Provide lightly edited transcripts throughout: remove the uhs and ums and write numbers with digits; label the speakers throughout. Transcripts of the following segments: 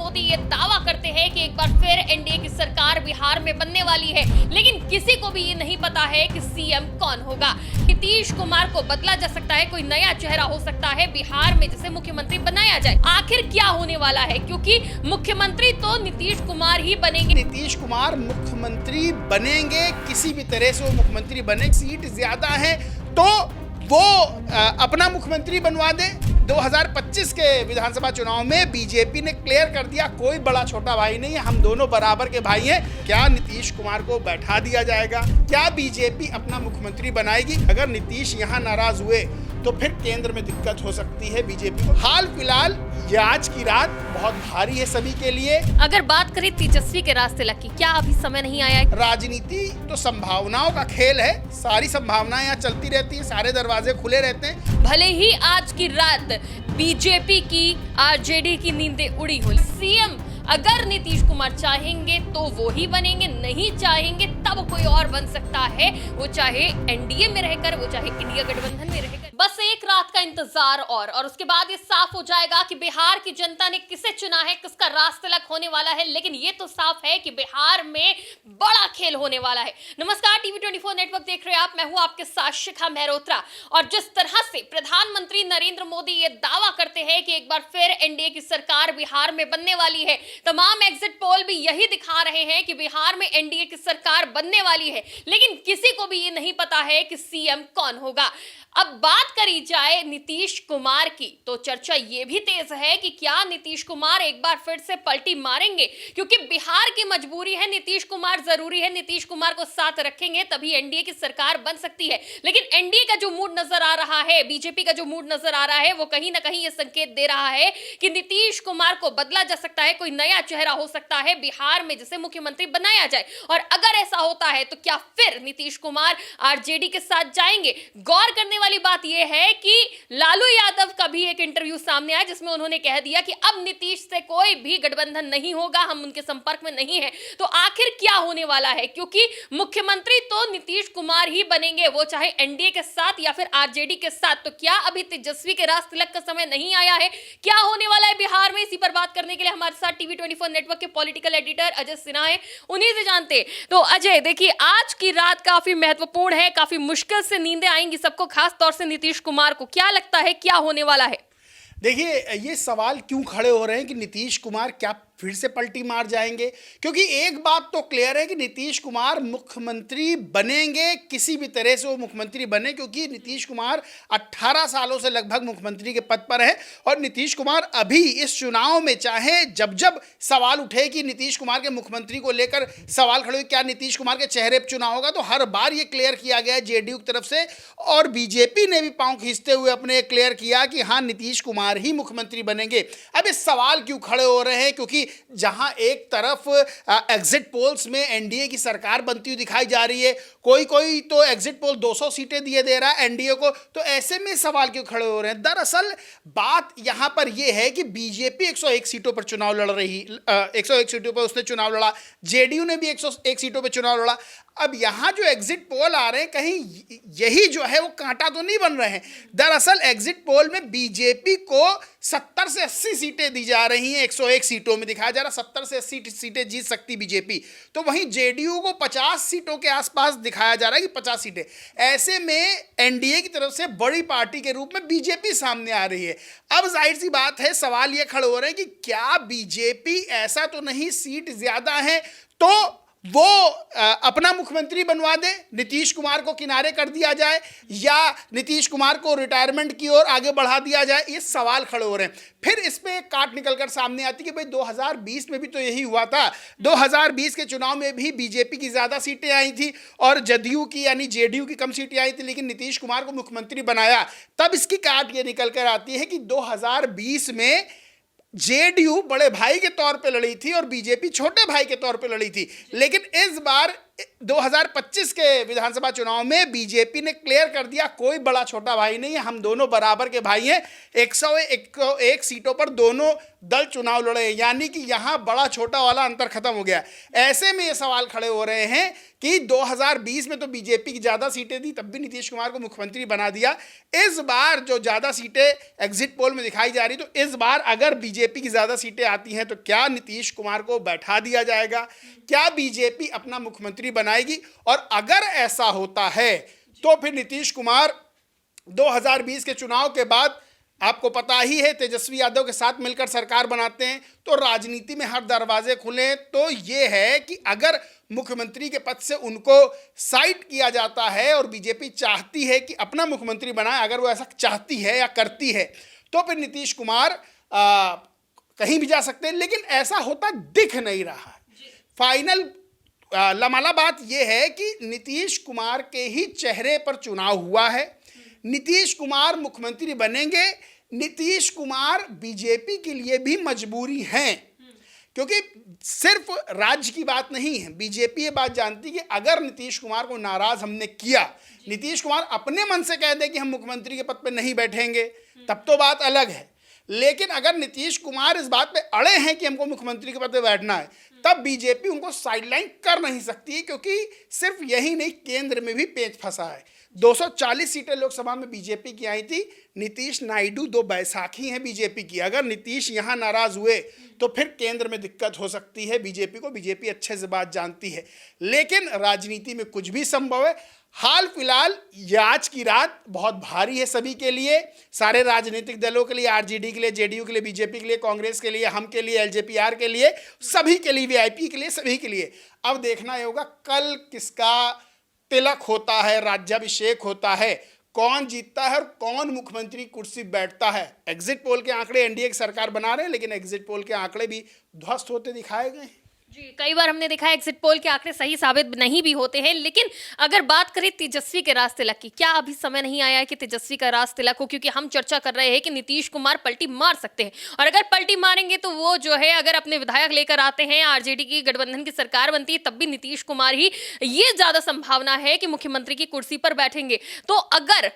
Speaker 1: मोदी ये दावा करते हैं कि एक बार फिर एनडीए की सरकार बिहार में बनने वाली है, लेकिन किसी को भी ये नहीं पता है कि सीएम कौन होगा। नीतीश कुमार को बदला जा सकता है, कोई नया चेहरा हो सकता है बिहार में जिसे मुख्यमंत्री बनाया जाए। आखिर क्या होने वाला है, क्योंकि मुख्यमंत्री तो नीतीश कुमार ही बनेंगे।
Speaker 2: नीतीश कुमार मुख्यमंत्री बनेंगे, किसी भी तरह से वो मुख्यमंत्री बने। सीट ज्यादा है तो वो अपना मुख्यमंत्री बनवा दे। 2025 के विधानसभा चुनाव में बीजेपी ने क्लियर कर दिया, कोई बड़ा छोटा भाई नहीं है, हम दोनों बराबर के भाई हैं। क्या नीतीश कुमार को बैठा दिया जाएगा? क्या बीजेपी अपना मुख्यमंत्री बनाएगी? अगर नीतीश यहाँ नाराज हुए तो फिर केंद्र में दिक्कत हो सकती है बीजेपी को। हाल फिलहाल ये आज की रात बहुत भारी है सभी के लिए।
Speaker 1: अगर बात करें तेजस्वी के रास्ते लग की, क्या अभी समय नहीं आया है?
Speaker 2: राजनीति तो संभावनाओं का खेल है, सारी संभावनाएं यहाँ चलती रहती हैं, सारे दरवाजे खुले रहते हैं।
Speaker 1: भले ही आज की रात बीजेपी की, आरजेडी की नींदें उड़ी हो, सीएम अगर नीतीश कुमार चाहेंगे तो वो ही बनेंगे, नहीं चाहेंगे तब कोई और बन सकता है, वो चाहे एनडीए में रहकर, वो चाहे इंडिया गठबंधन में रहकर। बस एक रात का इंतजार और उसके बाद ये साफ हो जाएगा कि बिहार की जनता ने किसे चुना है, किसका रास्तेलक होने वाला है। लेकिन ये तो साफ है कि बिहार में बड़ा खेल होने वाला है। नमस्कार, टीवी 24 नेटवर्क देख रहे हैं आप, मैं हूं आपके साथ शिखा मेहरोत्रा। और जिस तरह से प्रधानमंत्री नरेंद्र मोदी ये दावा करते हैं कि एक बार फिर एनडीए की सरकार बिहार में बनने वाली है, तमाम एग्जिट पोल भी यही दिखा रहे हैं कि बिहार में एनडीए की सरकार बनने वाली है, लेकिन किसी को भी ये नहीं पता है कि सीएम कौन होगा। अब बात करी जाए नीतीश कुमार की, तो चर्चा ये भी तेज है कि क्या नीतीश कुमार एक बार फिर से पलटी मारेंगे, क्योंकि बिहार की मजबूरी है, नीतीश कुमार जरूरी है, नीतीश कुमार को साथ रखेंगे तभी एनडीए की सरकार बन सकती है। लेकिन एनडीए का जो मूड नजर आ रहा है, बीजेपी का जो मूड नजर आ रहा है, वो कहीं ना कहीं ये संकेत दे रहा है कि नीतीश कुमार को बदला जा सकता है, कोई नया चेहरा हो सकता है बिहार में जिसे मुख्यमंत्री बनाया जाए। और अगर ऐसा होता है तो क्या फिर नीतीश कुमार आरजेडी के साथ जाएंगे? गौर करने वाली बात यह है कि लालू यादव का भी एक इंटरव्यू सामने आया जिसमें उन्होंने कह दिया कि अब नीतीश से कोई भी गठबंधन नहीं होगा, हम उनके संपर्क में नहीं है। तो आखिर क्या होने वाला है, क्योंकि मुख्यमंत्री तो नीतीश कुमार ही बनेंगे, वो चाहे एनडीए के साथ या फिर आरजेडी के साथ। तो क्या अभी तेजस्वी के रास्तेलक का समय नहीं आया है? क्या होने वाला है बिहार में? इसी पर बात करने के लिए हमारे साथ टीवी 24 नेटवर्क के पॉलिटिकल एडिटर अजय सिन्हा है, उन्हीं से जानते। तो अजय, देखिए आज की रात काफी महत्वपूर्ण है, काफी मुश्किल से नींदें आएंगी सबको, खास तौर से नीतीश कुमार को। क्या लगता है क्या होने वाला है?
Speaker 2: देखिए, ये सवाल क्यों खड़े हो रहे हैं कि नीतीश कुमार क्या फिर से पलटी मार जाएंगे? क्योंकि एक बात तो क्लियर है कि नीतीश कुमार मुख्यमंत्री बनेंगे, किसी भी तरह से वो मुख्यमंत्री बने, क्योंकि नीतीश कुमार 18 सालों से लगभग मुख्यमंत्री के पद पर है। और नीतीश कुमार अभी इस चुनाव में, चाहे जब जब सवाल उठे कि नीतीश कुमार के मुख्यमंत्री को लेकर सवाल खड़े हुए क्या नीतीश कुमार के चेहरे पर चुनाव होगा, तो हर बार ये क्लियर किया गया जेडीयू की तरफ से, और बीजेपी ने भी पांव खींचते हुए अपने क्लियर किया कि हाँ, नीतीश कुमार ही मुख्यमंत्री बनेंगे। अब इस सवाल क्यों खड़े हो रहे हैं? क्योंकि जहां एक तरफ एग्जिट पोल्स में एनडीए की सरकार बनती हुई दिखाई जा रही है, कोई कोई तो एग्जिट पोल 200 सीटें दिए दे रहा है एनडीए को, तो ऐसे में सवाल क्यों खड़े हो रहे हैं? दरअसल बात यहां पर यह है कि बीजेपी 101 सीटों पर चुनाव लड़ रही, 101 सीटों पर उसने चुनाव लड़ा, जेडीयू ने भी 101 सीटों पर चुनाव लड़ा। अब यहाँ जो एग्जिट पोल आ रहे हैं, कहीं यही जो है वो कांटा तो नहीं बन रहे हैं। दरअसल एग्जिट पोल में बीजेपी को 70 से 80 सीटें दी जा रही हैं, 101 सीटों में दिखाया जा रहा 70 से 80 सीटें जीत सकती बीजेपी, तो वहीं जेडीयू को 50 सीटों के आसपास दिखाया जा रहा है कि 50 सीटें। ऐसे में एनडीए की तरफ से बड़ी पार्टी के रूप में बीजेपी सामने आ रही है। अब जाहिर सी बात है, सवाल ये खड़े हो रहे हैं कि क्या बीजेपी, ऐसा तो नहीं सीट ज्यादा है तो वो अपना मुख्यमंत्री बनवा दे, नीतीश कुमार को किनारे कर दिया जाए, या नीतीश कुमार को रिटायरमेंट की ओर आगे बढ़ा दिया जाए? ये सवाल खड़े हो रहे हैं। फिर इस पे एक काट निकल कर सामने आती है कि भाई 2020 में भी तो यही हुआ था। 2020 के चुनाव में भी बीजेपी की ज्यादा सीटें आई थी और जदयू की यानी जेडीयू की कम सीटें आई थी, लेकिन नीतीश कुमार को मुख्यमंत्री बनाया। तब इसकी काट ये निकल कर आती है कि 2020 में जेडीयू बड़े भाई के तौर पे लड़ी थी और बीजेपी छोटे भाई के तौर पे लड़ी थी, लेकिन इस बार 2025 के विधानसभा चुनाव में बीजेपी ने क्लियर कर दिया कोई बड़ा छोटा भाई नहीं है, हम दोनों बराबर के भाई हैं। 101 सीटों पर दोनों दल चुनाव लड़े, यानी कि यहां बड़ा छोटा वाला अंतर खत्म हो गया। ऐसे में ये सवाल खड़े हो रहे हैं कि 2020 में तो बीजेपी की ज्यादा सीटें दी, तब भी नीतीश कुमार को मुख्यमंत्री बना दिया। इस बार जो ज्यादा सीटें एग्जिट पोल में दिखाई जा रही, तो इस बार अगर बीजेपी की ज्यादा सीटें आती हैं तो क्या नीतीश कुमार को बैठा दिया जाएगा? क्या बीजेपी अपना मुख्यमंत्री बनाएगी? और अगर ऐसा होता है तो फिर नीतीश कुमार 2020 के चुनाव के बाद, आपको पता ही है, तेजस्वी यादव के साथ मिलकर सरकार बनाते हैं, तो राजनीति में हर दरवाजे खुले। तो ये है कि अगर मुख्यमंत्री के पद से उनको साइड किया जाता है और बीजेपी चाहती है कि अपना मुख्यमंत्री बनाए, अगर वो ऐसा चाहती है या करती है, तो फिर नीतीश कुमार कहीं भी जा सकते हैं। लेकिन ऐसा होता दिख नहीं रहा है। फाइनल लमाला बात यह है कि नीतीश कुमार के ही चेहरे पर चुनाव हुआ है। नीतीश कुमार मुख्यमंत्री बनेंगे। नीतीश कुमार बीजेपी के लिए भी मजबूरी हैं, क्योंकि सिर्फ राज्य की बात नहीं है। बीजेपी ये बात जानती है कि अगर नीतीश कुमार को नाराज हमने किया, नीतीश कुमार अपने मन से कह दे कि हम मुख्यमंत्री के पद पर नहीं बैठेंगे, तब तो बात अलग है। लेकिन अगर नीतीश कुमार इस बात पे अड़े हैं कि हमको मुख्यमंत्री के पद पे बैठना है, तब बीजेपी उनको साइडलाइन कर नहीं सकती, क्योंकि सिर्फ यही नहीं, केंद्र में भी पेच फंसा है। 240 सीटें लोकसभा में बीजेपी की आई थी। नीतीश नायडू 2 बैसाखी हैं बीजेपी की। अगर नीतीश यहाँ नाराज हुए तो फिर केंद्र में दिक्कत हो सकती है बीजेपी को। बीजेपी अच्छे से बात जानती है, लेकिन राजनीति में कुछ भी संभव है। हाल फिलहाल ये आज की रात बहुत भारी है सभी के लिए, सारे राजनीतिक दलों के लिए, आरजेडी के लिए, जेडीयू के लिए, बीजेपी के लिए, कांग्रेस के लिए, हम के लिए, एलजेपीआर के लिए, सभी के लिए, वीआईपी के लिए, सभी के लिए। अब देखना ये होगा कल किसका तिलक होता है, राज्याभिषेक होता है, कौन जीतता है और कौन मुख्यमंत्री कुर्सी बैठता है। एग्जिट पोल के आंकड़े एनडीए की सरकार बना रहे हैं, लेकिन एग्जिट पोल के आंकड़े भी ध्वस्त होते दिखाए गए।
Speaker 1: जी, कई बार हमने देखा है एग्जिट पोल के आंकड़े सही साबित नहीं भी होते हैं। लेकिन अगर बात करें तेजस्वी के राज तिलक की, क्या अभी समय नहीं आया है कि तेजस्वी का राज तिलक हो? क्योंकि हम चर्चा कर रहे हैं कि नीतीश कुमार पलटी मार सकते हैं, और अगर पलटी मारेंगे तो वो जो है, अगर अपने विधायक लेकर आते हैं, आरजेडी की गठबंधन की सरकार बनती है, तब भी नीतीश कुमार ही, ये ज्यादा संभावना है कि मुख्यमंत्री की कुर्सी पर बैठेंगे। तो अगर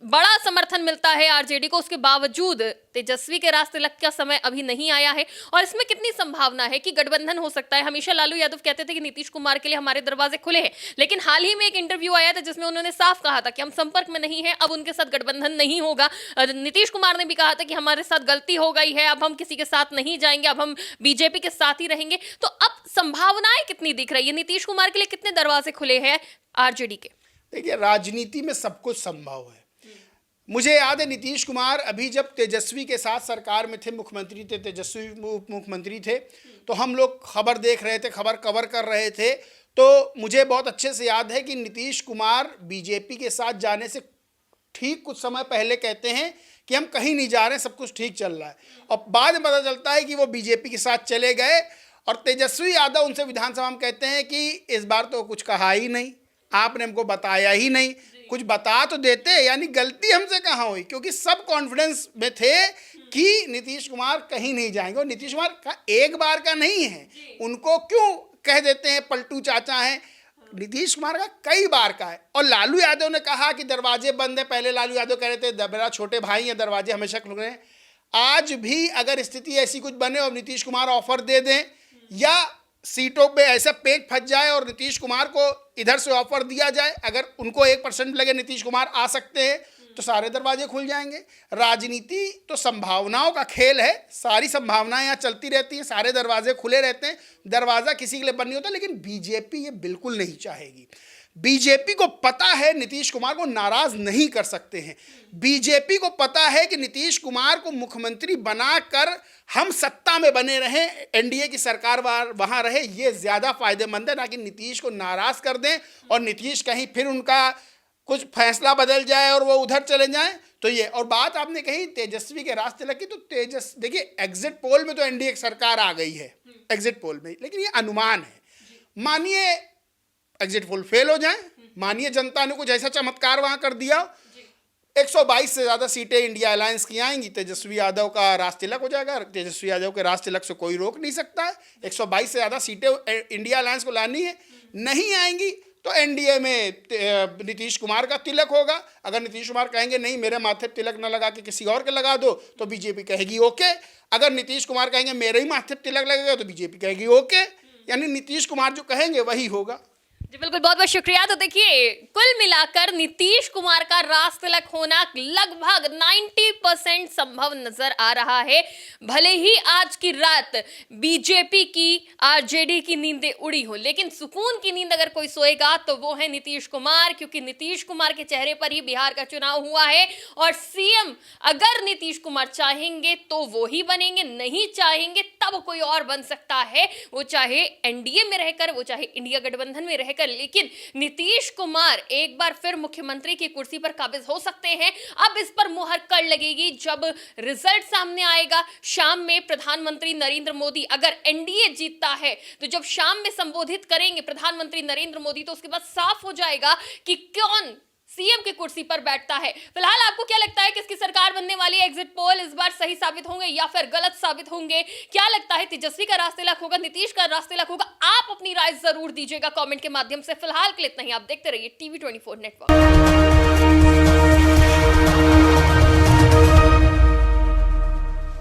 Speaker 1: बड़ा समर्थन मिलता है आरजेडी को, उसके बावजूद तेजस्वी के राज तिलक का समय अभी नहीं आया है, और इसमें कितनी संभावना है कि गठबंधन हो सकता है? हमेशा लालू यादव कहते थे कि नीतीश कुमार के लिए हमारे दरवाजे खुले हैं, लेकिन हाल ही में एक इंटरव्यू आया था जिसमें उन्होंने साफ कहा था कि हम संपर्क में नहीं है, अब उनके साथ गठबंधन नहीं होगा। नीतीश कुमार ने भी कहा था कि हमारे साथ गलती हो गई है, अब हम किसी के साथ नहीं जाएंगे, अब हम बीजेपी के साथ ही रहेंगे। तो अब संभावनाएं कितनी दिख रही है? नीतीश कुमार के लिए कितने दरवाजे खुले हैं आरजेडी के?
Speaker 2: देखिए, राजनीति में सब कुछ संभव है। मुझे याद है नीतीश कुमार अभी जब तेजस्वी के साथ सरकार में थे, मुख्यमंत्री थे, तेजस्वी मुख्यमंत्री थे, तो हम लोग खबर देख रहे थे, खबर कवर कर रहे थे। तो मुझे बहुत अच्छे से याद है कि नीतीश कुमार बीजेपी के साथ जाने से ठीक कुछ समय पहले कहते हैं कि हम कहीं नहीं जा रहे, सब कुछ ठीक चल रहा है, और बाद में पता चलता है कि वो बीजेपी के साथ चले गए। और तेजस्वी यादव उनसे विधानसभा में कहते हैं कि इस बार तो कुछ कहा ही नहीं, आपने हमको बताया ही नहीं, कुछ बता तो देते, यानी गलती हमसे कहाँ हुई, क्योंकि सब कॉन्फिडेंस में थे कि नीतीश कुमार कहीं नहीं जाएंगे। और नीतीश कुमार का एक बार का नहीं है, उनको क्यों कह देते हैं पलटू चाचा हैं, नीतीश कुमार का कई बार का है। और लालू यादव ने कहा कि दरवाजे बंद है, पहले लालू यादव कह रहे थे मेरा छोटे भाई हैं, दरवाजे हमेशा खुले हैं। आज भी अगर स्थिति ऐसी कुछ बने और नीतीश कुमार ऑफर दे दें, या सीटों पे ऐसा पेच फंस जाए और नीतीश कुमार को इधर से ऑफर दिया जाए, अगर उनको 1% लगे नीतीश कुमार आ सकते हैं, तो सारे दरवाजे खुल जाएंगे। राजनीति तो संभावनाओं का खेल है, सारी संभावनाएं यहाँ चलती रहती हैं, सारे दरवाजे खुले रहते हैं, दरवाज़ा किसी के लिए बंद नहीं होता। लेकिन बीजेपी ये बिल्कुल नहीं चाहेगी। बीजेपी को पता है नीतीश कुमार को नाराज नहीं कर सकते हैं। बीजेपी को पता है कि नीतीश कुमार को मुख्यमंत्री बनाकर हम सत्ता में बने रहें, एनडीए की सरकार वहां रहे, ये ज्यादा फायदेमंद है, ना कि नीतीश को नाराज कर दें और नीतीश कहीं फिर उनका कुछ फैसला बदल जाए और वो उधर चले जाएं। तो ये, और बात आपने कही तेजस्वी के राज तिलक की, तो देखिए एग्जिट पोल में तो एनडीए की सरकार आ गई है एग्जिट पोल में, लेकिन ये अनुमान है। मानिए एग्जिट पोल फेल हो जाए, मानिए जनता ने कुछ ऐसा चमत्कार वहां कर दिया, 122 से ज़्यादा सीटें इंडिया अलायंस की आएंगी, तेजस्वी यादव का राज तिलक हो जाएगा। तेजस्वी यादव के राज तिलक से कोई रोक नहीं सकता है। 122 से ज़्यादा सीटें इंडिया अलायंस को लानी है। नहीं आएंगी तो एनडीए में नीतीश कुमार का तिलक होगा। अगर नीतीश कुमार कहेंगे नहीं मेरे माथे तिलक न लगा के किसी और के लगा दो तो बीजेपी कहेगी ओके। अगर नीतीश कुमार कहेंगे मेरे ही माथे तिलक लगेगा तो बीजेपी कहेगी ओके। यानी नीतीश कुमार जो कहेंगे वही होगा।
Speaker 1: जी बिल्कुल, बहुत बहुत शुक्रिया। तो देखिए, कुल मिलाकर नीतीश कुमार का राज तिलक होना लगभग 90% संभव नजर आ रहा है। भले ही आज की रात बीजेपी की आरजेडी की नींदें उड़ी हो, लेकिन सुकून की नींद अगर कोई सोएगा तो वो है नीतीश कुमार, क्योंकि नीतीश कुमार के चेहरे पर ही बिहार का चुनाव हुआ है। और सीएम अगर नीतीश कुमार चाहेंगे तो वो ही बनेंगे, नहीं चाहेंगे तब कोई और बन सकता है, वो चाहे एनडीए में रहकर, वो चाहे इंडिया गठबंधन में रहकर। लेकिन नीतीश कुमार एक बार फिर मुख्यमंत्री की कुर्सी पर काबिज हो सकते हैं। अब इस पर मुहर कड़ लगेगी जब रिजल्ट सामने आएगा। शाम में प्रधानमंत्री नरेंद्र मोदी, अगर एनडीए जीतता है तो जब शाम में संबोधित करेंगे प्रधानमंत्री नरेंद्र मोदी, तो उसके बाद साफ हो जाएगा कि कौन सीएम की कुर्सी पर बैठता है। फिलहाल आपको क्या लगता है, किसकी सरकार बनने वाली है? एग्जिट पोल इस बार सही साबित होंगे या फिर गलत साबित होंगे? क्या लगता है, तेजस्वी का रास्ते तिलक होगा, नीतीश का रास्ते तिलक होगा? आप अपनी राय जरूर दीजिएगा कमेंट के माध्यम से। फिलहाल के लिए इतना ही। आप देखते रहिए TV24 नेटवर्क।